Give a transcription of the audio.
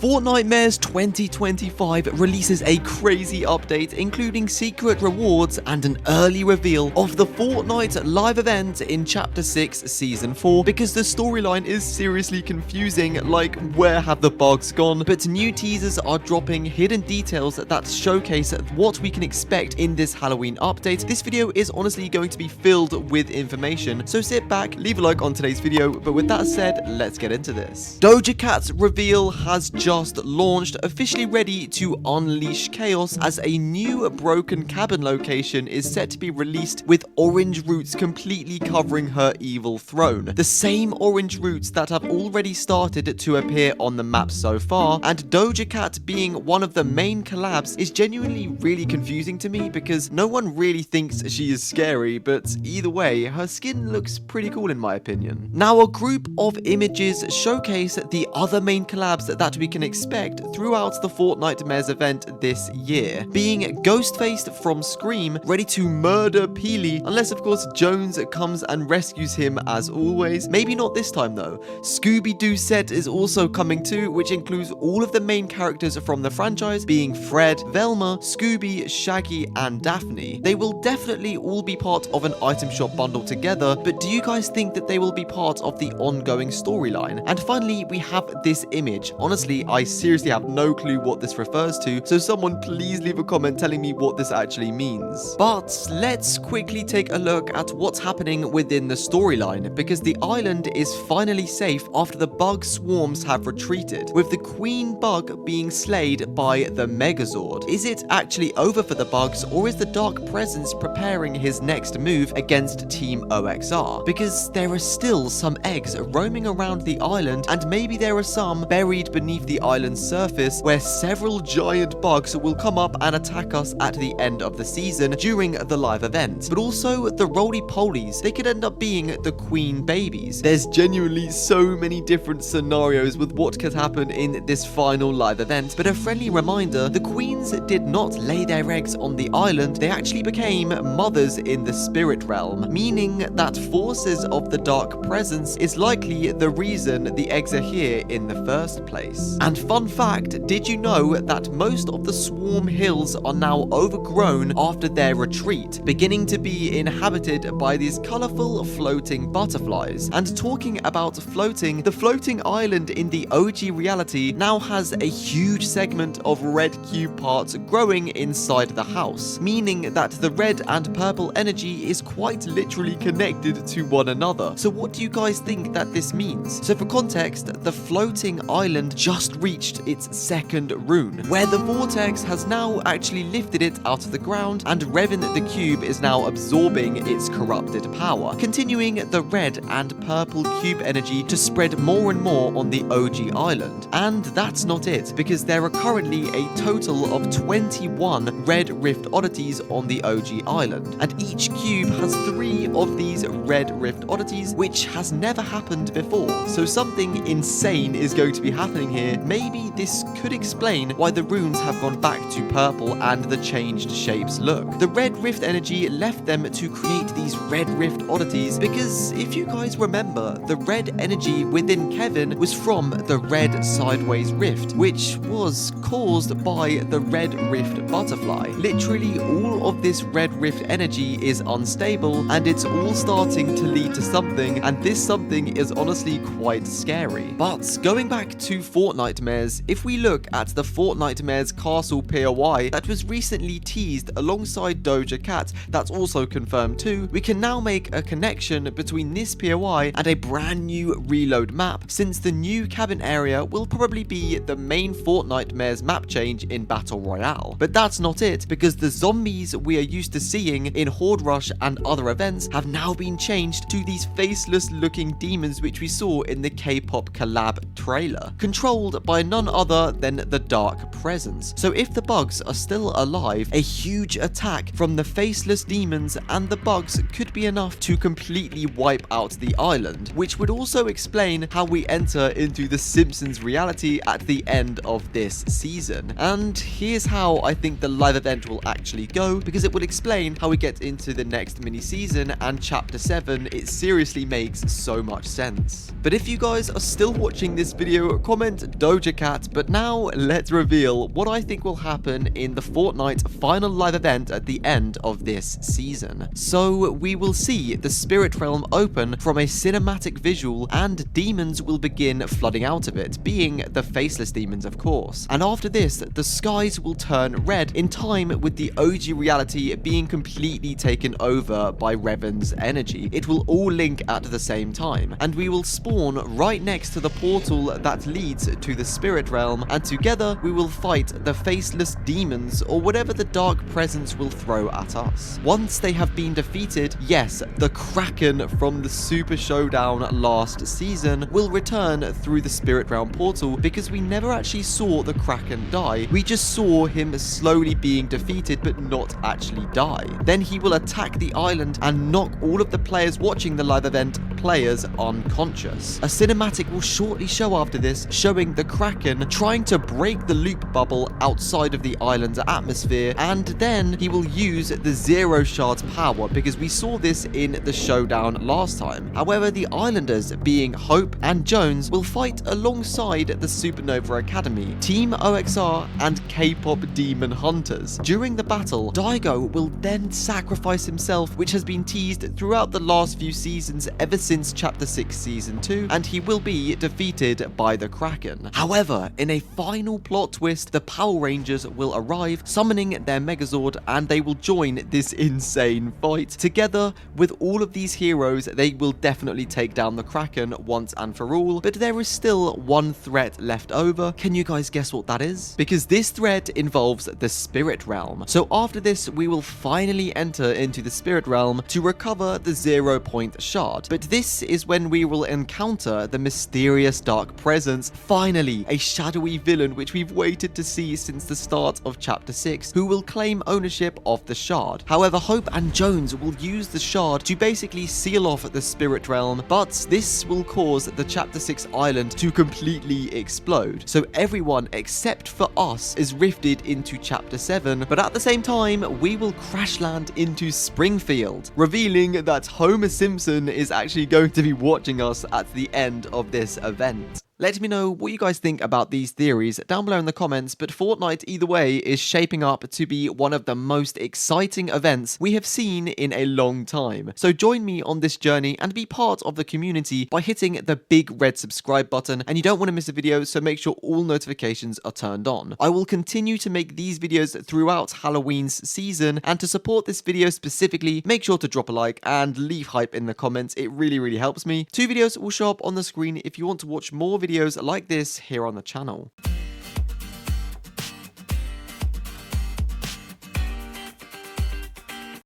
Fortnitemares 2025 releases a crazy update including secret rewards and an early reveal of the Fortnite Live Event in Chapter 6 Season 4 because the storyline is seriously confusing, like where have the bugs gone, but new teasers are dropping hidden details that showcase what we can expect in this Halloween update. This video is honestly going to be filled with information, so sit back, leave a like on today's video, but with that said, let's get into this. Doja Cat's reveal has just launched, officially ready to unleash chaos as a new broken cabin location is set to be released with orange roots completely covering her evil throne. The same orange roots that have already started to appear on the map so far, and Doja Cat being one of the main collabs is genuinely really confusing to me because no one really thinks she is scary, but either way, her skin looks pretty cool in my opinion. Now, a group of images showcase the other main collabs that we can expect throughout the Fortnitemares event this year, being Ghostface from Scream ready to murder Peely, unless of course Jones comes and rescues him as always. Maybe not this time though. Scooby-Doo set is also coming too, which includes all of the main characters from the franchise, being Fred, Velma, Scooby, Shaggy, and Daphne. They will definitely all be part of an item shop bundle together, but do you guys think that they will be part of the ongoing storyline? And finally, we have this image. Honestly, I seriously have no clue what this refers to, so someone please leave a comment telling me what this actually means. But let's quickly take a look at what's happening within the storyline, because the island is finally safe after the bug swarms have retreated, with the queen bug being slayed by the Megazord. Is it actually over for the bugs, or is the dark presence preparing his next move against Team OXR? Because there are still some eggs roaming around the island, and maybe there are some buried beneath the island's surface where several giant bugs will come up and attack us at the end of the season during the live event. But also the roly-polies, they could end up being the queen babies. There's genuinely so many different scenarios with what could happen in this final live event, but a friendly reminder, the queens did not lay their eggs on the island, they actually became mothers in the spirit realm, meaning that forces of the dark presence is likely the reason the eggs are here in the first place. And fun fact, did you know that most of the swarm hills are now overgrown after their retreat, beginning to be inhabited by these colourful floating butterflies? And talking about floating, the floating island in the OG reality now has a huge segment of red cube parts growing inside the house, meaning that the red and purple energy is quite literally connected to one another. So what do you guys think that this means? So for context, the floating island just reached its second rune, where the vortex has now actually lifted it out of the ground, and Revin the cube is now absorbing its corrupted power, continuing the red and purple cube energy to spread more and more on the OG island. And that's not it, because there are currently a total of 21 red rift oddities on the OG island, and each cube has 3 of these red rift oddities, which has never happened before. So something insane is going to be happening here. Maybe this could explain why the runes have gone back to purple and the changed shapes look. The red rift energy left them to create these red rift oddities because if you guys remember, the red energy within Kevin was from the red sideways rift, which was caused by the red rift butterfly. Literally all of this red rift energy is unstable, and it's all starting to lead to something, and this something is honestly quite scary. But going back to Fortnitemares, if we look at the Fortnitemares Castle POI that was recently teased alongside Doja Cat, that's also confirmed too, we can now make a connection between this POI and a brand new reload map, since the new cabin area will probably be the main Fortnitemares map change in Battle Royale. But that's not it, because the zombies we are used to seeing in Horde Rush and other events have now been changed to these faceless looking demons which we saw in the K-pop collab trailer, controlled by none other than the dark presence. So if the bugs are still alive, a huge attack from the faceless demons and the bugs could be enough to completely wipe out the island, which would also explain how we enter into the Simpsons reality at the end of this season. And here's how I think the live event will actually go, because it will explain how we get into the next mini season and chapter 7. It seriously makes so much sense. But if you guys are still watching this video, comment Doja Cat, but now let's reveal what I think will happen in the Fortnite final live event at the end of this season. So we will see the Spirit Realm open from a cinematic visual, and demons will begin flooding out of it, being the faceless demons of course. And after this, the skies will turn red in time with the OG reality being completely taken over by Revan's energy. It will all link at the same time, and we will spawn right next to the portal that leads to the Spirit Realm, and together we will fight the faceless demons or whatever the dark presence will throw at us. Once they have been defeated, yes, the Kraken from the Super Showdown last season will return through the Spirit Realm portal, because we never actually saw the Kraken die. We just saw him slowly being defeated but not actually die. Then he will attack the island and knock all of the players watching the live event players unconscious. A cinematic will shortly show after this, showing the Kraken trying to break the loop bubble outside of the island's atmosphere, and then he will use the Zero Shard's power, because we saw this in the showdown last time. However, the islanders, being Hope and Jones, will fight alongside the Supernova Academy, Team OXR, and K-pop Demon Hunters. During the battle, Daigo will then sacrifice himself, which has been teased throughout the last few seasons ever since Chapter 6 Season 2, and he will be defeated by the Kraken. However, in a final plot twist, the Power Rangers will arrive, summoning their Megazord, and they will join this insane fight. Together with all of these heroes, they will definitely take down the Kraken once and for all, but there is still one threat left over. Can you guys guess what that is? Because this threat involves the Spirit Realm. So after this, we will finally enter into the Spirit Realm to recover the 0-point shard, but this is when we will encounter the mysterious dark presence, finally a shadowy villain which we've waited to see since the start of Chapter 6, who will claim ownership of the shard. However, Hope and Jones will use the shard to basically seal off the Spirit Realm, but this will cause the Chapter 6 island to completely explode. So everyone except for us is rifted into Chapter 7, but at the same time, we will crash land into Springfield, revealing that Homer Simpson is actually going to be watching us at the end of this event. Let me know what you guys think about these theories down below in the comments, but Fortnite either way is shaping up to be one of the most exciting events we have seen in a long time. So join me on this journey and be part of the community by hitting the big red subscribe button, and you don't want to miss a video, so make sure all notifications are turned on. I will continue to make these videos throughout Halloween's season, and to support this video specifically, make sure to drop a like and leave hype in the comments. It really helps me. 2 videos will show up on the screen if you want to watch more videos like this here on the channel.